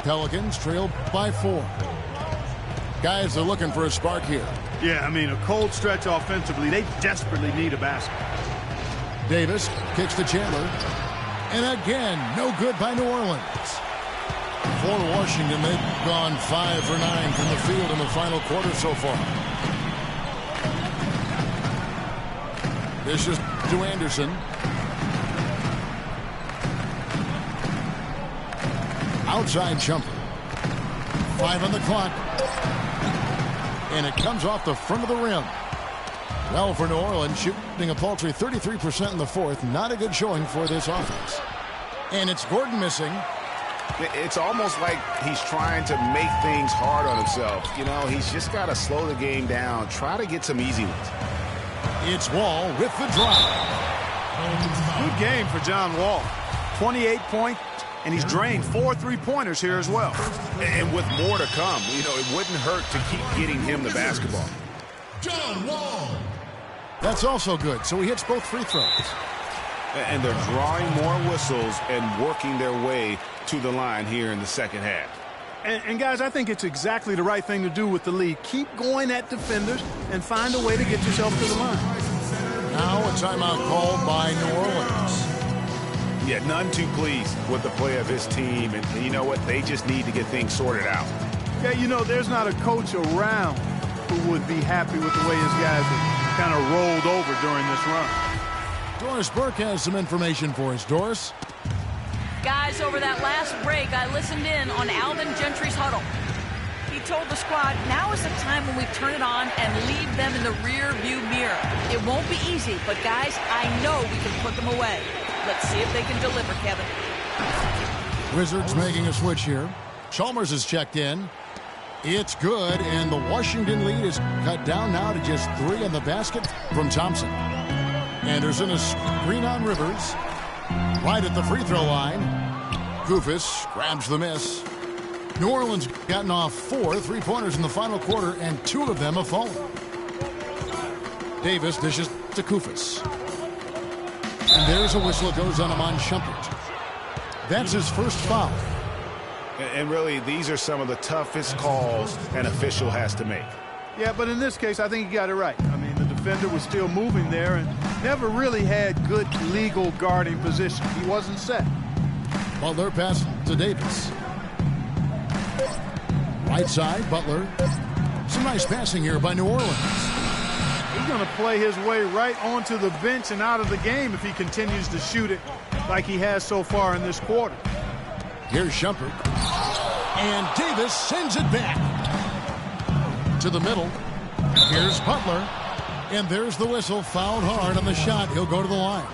Pelicans trail by 4. Guys, they're looking for a spark here. Yeah, I mean, a cold stretch offensively. They desperately need a basket. Davis kicks to Chandler. And again, no good by New Orleans. For Washington, they've gone 5 for 9 from the field in the final quarter so far. This is to Anderson. Outside Shumpert. 5 on the clock. And it comes off the front of the rim. Well, for New Orleans, shooting a paltry 33% in the fourth. Not a good showing for this offense. And it's Gordon missing. It's almost like he's trying to make things hard on himself. He's just got to slow the game down, try to get some easy ones. It's Wall with the drive. Good game for John Wall. 28 points, and he's drained 4 3-pointers here as well. And with more to come, it wouldn't hurt to keep getting him the basketball. John Wall. That's also good, so he hits both free throws. And they're drawing more whistles and working their way to the line here in the second half. And guys, I think it's exactly the right thing to do with the lead. Keep going at defenders and find a way to get yourself to the line. Now a timeout called by New Orleans. Yeah, none too pleased with the play of his team. And you know what? They just need to get things sorted out. Yeah, there's not a coach around who would be happy with the way his guys have kind of rolled over during this run. Doris Burke has some information for us. Doris? Guys, over that last break, I listened in on Alvin Gentry's huddle. He told the squad, now is the time when we turn it on and leave them in the rear view mirror. It won't be easy, but guys, I know we can put them away. Let's see if they can deliver, Kevin. Wizards making a switch here. Chalmers is checked in. It's good, and the Washington lead is cut down now to just 3 on the basket from Thompson. Anderson is screen on Rivers. Right at the free throw line. Goufus grabs the miss. New Orleans gotten off 4 3-pointers in the final quarter, and 2 of them have fallen. Davis dishes to Goufus. And there's a whistle that goes on him on Shumpert. That's his first foul. And really, these are some of the toughest calls an official has to make. Yeah, but in this case, I think he got it right. I mean, the defender was still moving there and never really had good legal guarding position. He wasn't set. Butler pass to Davis. Right side, Butler. Some nice passing here by New Orleans. He's going to play his way right onto the bench and out of the game if he continues to shoot it like he has so far in this quarter. Here's Shumpert. And Davis sends it back to the middle. Here's Butler. And there's the whistle. Fouled hard on the shot. He'll go to the line.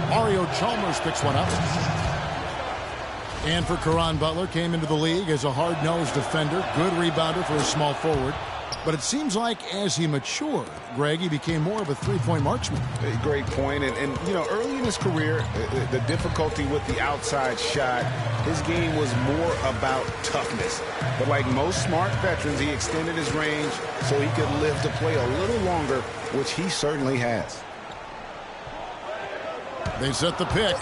Mario Chalmers picks one up. And for Caron Butler, came into the league as a hard-nosed defender. Good rebounder for a small forward. But it seems like as he matured, Greg, he became more of a three-point marksman. Great point. And early in his career, the difficulty with the outside shot, his game was more about toughness. But like most smart veterans, he extended his range so he could live to play a little longer, which he certainly has. They set the pick.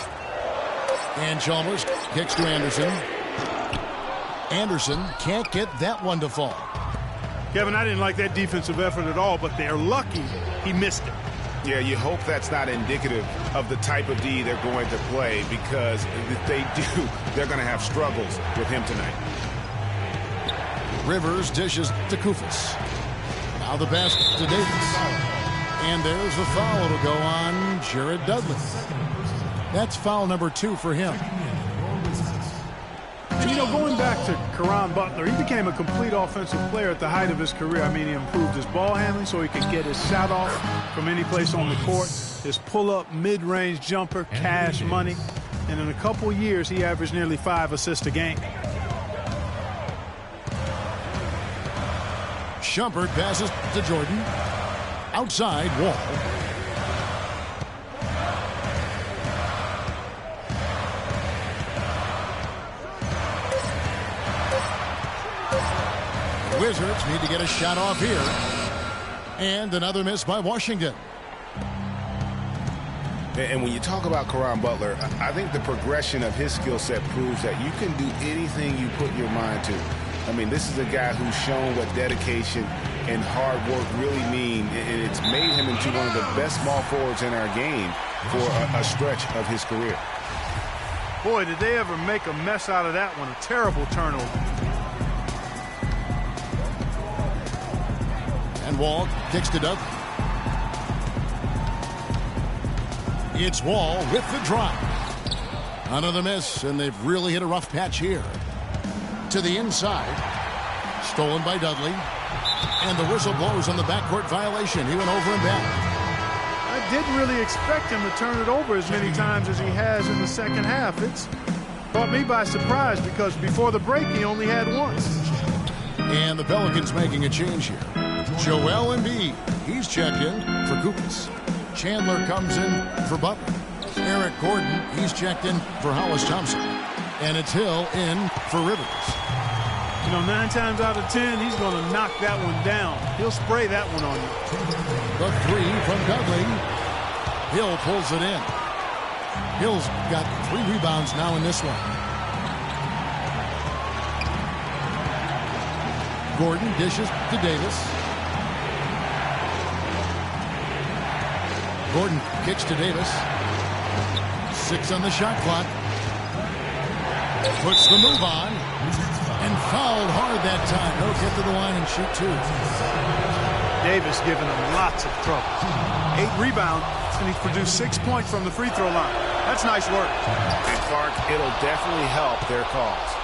And Chalmers kicks to Anderson. Anderson can't get that one to fall. Kevin, I didn't like that defensive effort at all, but they're lucky he missed it. Yeah, you hope that's not indicative of the type of D they're going to play, because if they do, they're going to have struggles with him tonight. Rivers dishes to Kufis. Now the pass to Davis. And there's a foul. It'll go on Jared Dudley. That's foul number 2 for him. You know, going back to Caron Butler, he became a complete offensive player at the height of his career. I mean, he improved his ball handling so he could get his shot off from any place on the court. His pull-up, mid-range jumper, cash money. And in a couple years, he averaged nearly 5 assists a game. Shumpert passes to Jordan. Outside, Wall. Wizards need to get a shot off here. And another miss by Washington. And when you talk about Caron Butler, I think the progression of his skill set proves that you can do anything you put your mind to. I mean, this is a guy who's shown what dedication and hard work really mean, and it's made him into one of the best small forwards in our game for a stretch of his career. Boy, did they ever make a mess out of that one. A terrible turnover. And Wall kicks to Dudley. It's Wall with the drive. Another miss, and they've really hit a rough patch here. To the inside. Stolen by Dudley. And the whistle blows on the backcourt violation. He went over and back. I didn't really expect him to turn it over as many times as he has in the second half. It's caught me by surprise because before the break he only had once. And the Pelicans making a change here. Joel Embiid, he's checked in for Kufis. Chandler comes in for Butler. Eric Gordon, he's checked in for Hollis Thompson. And it's Hill in for Rivers. You know, 9 times out of 10, he's going to knock that one down. He'll spray that one on you. The 3 from Dudley. Hill pulls it in. Hill's got 3 rebounds now in this one. Gordon dishes to Davis. Gordon kicks to Davis. 6 on the shot clock. Puts the move on. And fouled hard that time. He'll get to the line and shoot 2. Davis giving him lots of trouble. 8 rebounds, and he's produced 6 points from the free throw line. That's nice work. And Clark, it'll definitely help their cause.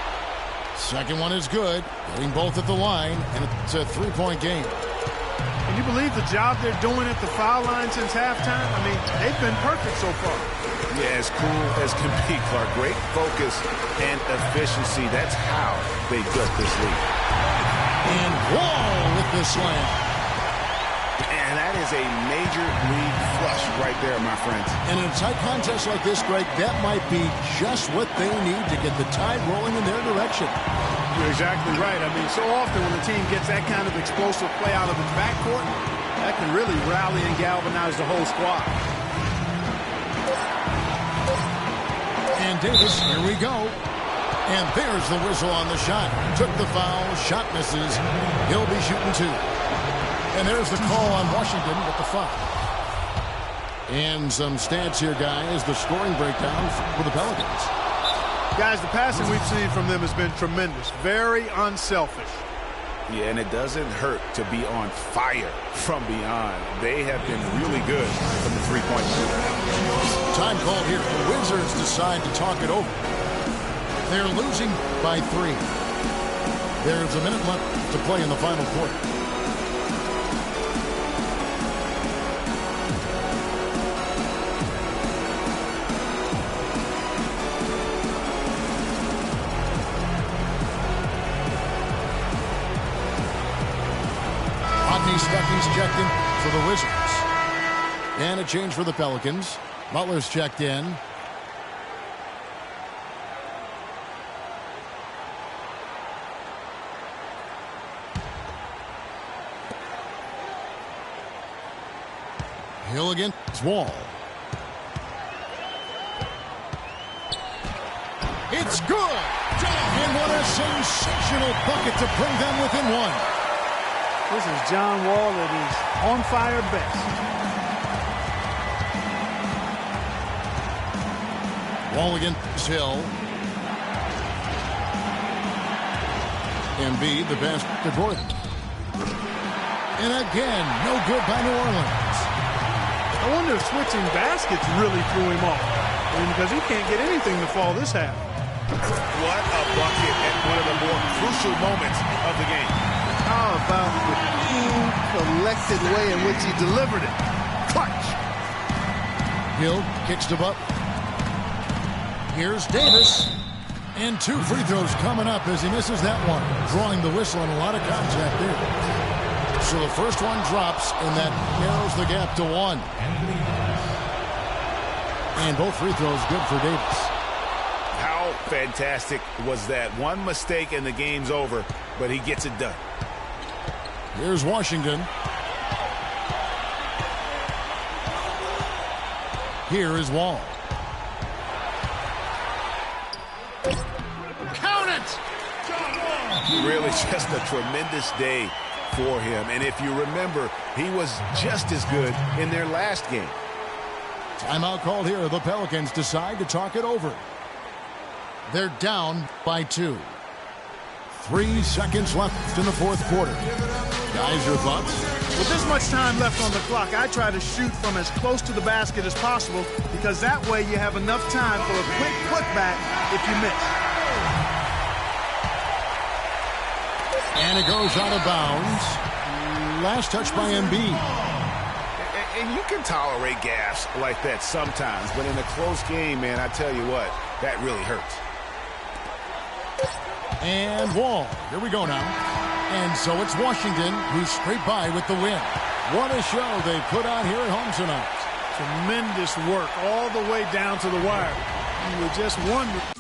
Second one is good. Getting both at the line, and it's a 3-point game. Can you believe the job they're doing at the foul line since halftime? I mean, they've been perfect so far. Yeah, as cool as can be, Clark. Great focus and efficiency. That's how they built this lead. And Wall with the slam. And that is a major league flush right there, my friends. And in a tight contest like this, Greg, that might be just what they need to get the tide rolling in their direction. You're exactly right. I mean, so often when the team gets that kind of explosive play out of its backcourt, that can really rally and galvanize the whole squad. And Davis, here we go. And there's the whistle on the shot. Took the foul, shot misses. He'll be shooting 2. And there's the call on Washington with the foul. And some stats here, guys. The scoring breakdown for the Pelicans. Guys, the passing we've seen from them has been tremendous. Very unselfish. Yeah, and it doesn't hurt to be on fire from beyond. They have been really good from the three-point line. Time called here. The Wizards decide to talk it over. They're losing by 3. There's a minute left to play in the final quarter. Stuckey's checked in for the Wizards. And a change for the Pelicans. Butler's checked in. Hill against Wall. It's good! And what a sensational bucket to bring them within 1. This is John Wall at his on-fire best. Wall against Hill. Embiid, the pass to Gordon. And again, no good by New Orleans. I wonder if switching baskets really threw him off. Because he can't get anything to fall this half. What a bucket at one of the more crucial moments of the game. How about the cool, collected way in which he delivered it? Clutch. Hill kicks to Butler. Here's Davis. And 2 free throws coming up as he misses that one. Drawing the whistle and a lot of contact there. So the first one drops, and that narrows the gap to 1. And both free throws good for Davis. How fantastic was that? One mistake and the game's over, but he gets it done. Here's Washington. Here is Wall. Count it! Really just a tremendous day for him. And if you remember, he was just as good in their last game. Timeout called here. The Pelicans decide to talk it over. They're down by 2. 3 seconds left in the fourth quarter. Guys, your thoughts? With this much time left on the clock, I try to shoot from as close to the basket as possible because that way you have enough time for a quick putback if you miss. And it goes out of bounds. Last touch by Embiid. And you can tolerate gaffes like that sometimes, but in a close game, man, I tell you what, that really hurts. And Wall. Here we go now. And so it's Washington who's scraped by with the win. What a show they put on here at home tonight. Tremendous work all the way down to the wire. You were just wondering.